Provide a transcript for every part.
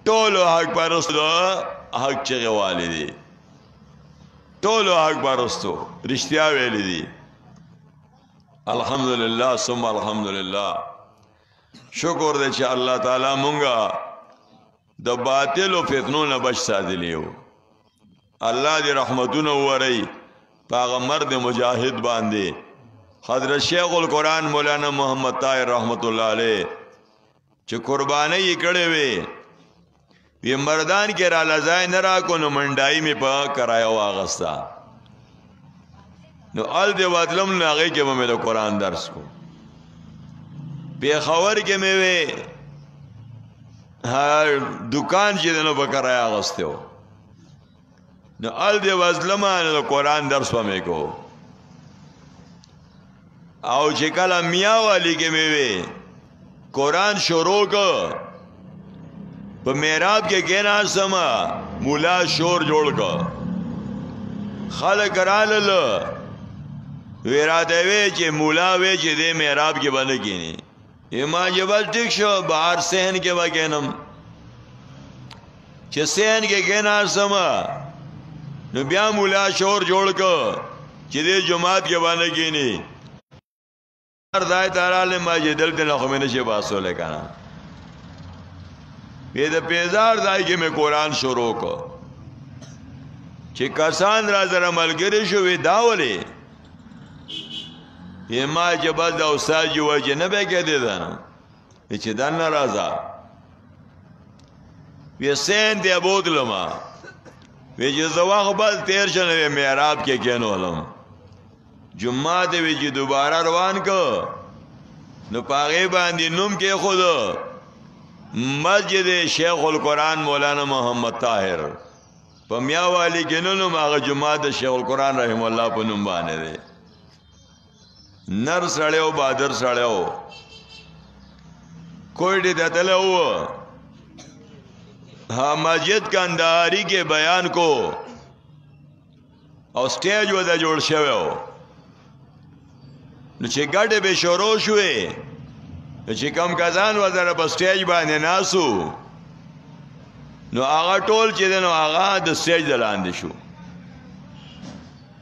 ټولو حق پرستو حق چغې والي دي ټولو حق پرستو رښتیا ویلي دي الحمدلله ثم الحمدلله شکر دی چې الله تعالی مونږه د باطل او فتنو نه بچ ساتلی وو الله دې رحمتونه ووري پاغه مرد مجاهد باندې حضرت شیخ القرآن مولانا محمد طاهر رحمت الله علیه چې قرباني کړې وي وی مردان کې را لزای نه را کو نو منډای می په کرایا واغستا نو ال دې وادلم نه هغه کې مې د قرآن درس کو په خبر کې مې وې هر دکان چې نو په کرایا غستو نو ال دې وادلم نه قرآن درس پمې کو او چې کله میا والی کې مې وې قرآن شروع کو په میراب کې کېنا سما مولا شور جوړ کا خلک رالل ویراته وی چې مولا وی چې دې میراب کې باندې کېنی یما جبل ټیک شو بهر سهن کې وګینم چې سهن کې کېنا سما نو بیا مولا شور جوړ کا چې دې جماعت کې باندې کېنی دای تعالی مسجد دل خو مې نشي باسو لکانا وی د پیزار دای کې مې قرآن شروع کو چې کسان را زره ملګری شو وی داولې یما جبل د استاد جو جنبه کې دي دا چې دان ناراضه وی سین دی ابودلما وی چې زواغ بل تیر شنه میراب کې کېنولم جمعه دی وی چې دوباره روان کو نو پاغه باندې نوم کې خود مسجد شیخ القرآن مولانا محمد طاهر په میا والی کې نو هغه جمعه د شیخ القرآن رحم الله په نوم باندې دی نر سړیو بادر سړیو کوئی دې دتلو ها مسجد کندهاری کې بیان کو او سټیج ودا جوړ شوی نو چې ګډه به شروع شوې چې کم کزان وزره په سټیج باندې ناسو نو هغه ټول چې نو هغه د سټیج دلاندې شو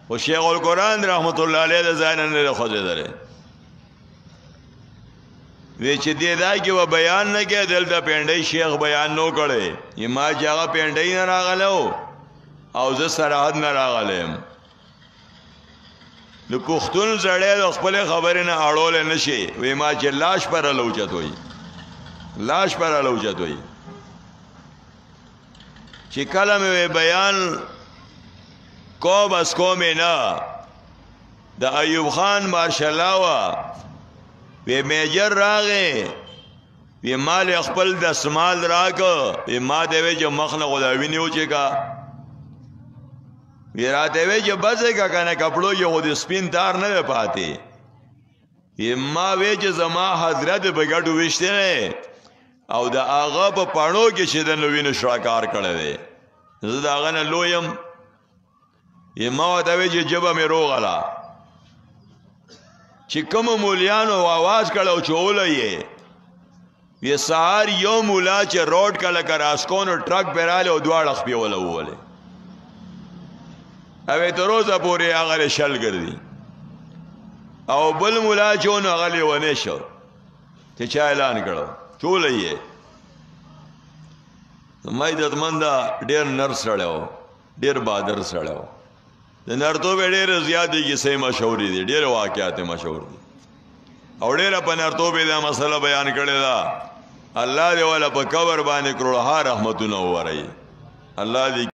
او شیخ القرآن رحمت الله علیه د ځان نه خوځې دره وی چې دې دا کې و بیان نه کې دلته پینډای شیخ بیان نو کړي یما چې هغه پینډای نه راغلو او زه سرحد نه راغلم نو پختون زړې د خپل خبرې نه اړول نشي وې ما چې لاش پر لوچت وي لاش پر لوچت وي چې کلمه بیان کو بس کو مې نه د ایوب خان ماشاءالله وا وې میجر راغې وې مال خپل د سمال راکو وې ما دې چې مخنه غلاوی نیو چې کا ویراته وی چې بځه کا کنه کپړو یو د سپین تار نه پاتې یما وی چې زما حضرت بغټو وشته او د اغا په پړو کې چې د نوینو شراکار کړي وي زه دا غنه لویم یما وته وی چې جبه مې روغلا چې کوم مولیانو आवाज کړو چولې وی سهار یو مولا چې روډ کله کراسکونو ټرک بیراله او دواړه خپل وله اوی تو روزه پوری هغه شل ګرځي او بل مولا چون هغه لیونه شو چې چا اعلان کړو چولې مې د تمندا ډېر نر سړیو ډېر بادر سړیو د نرتو به ډېر زیاتې کې سه مشهور دي ډېر واقعات مشهور دي او ډېر په نرتو به دا مسله بیان کړی دا الله دې ولا په قبر باندې کړه رحمتونه ووري الله دې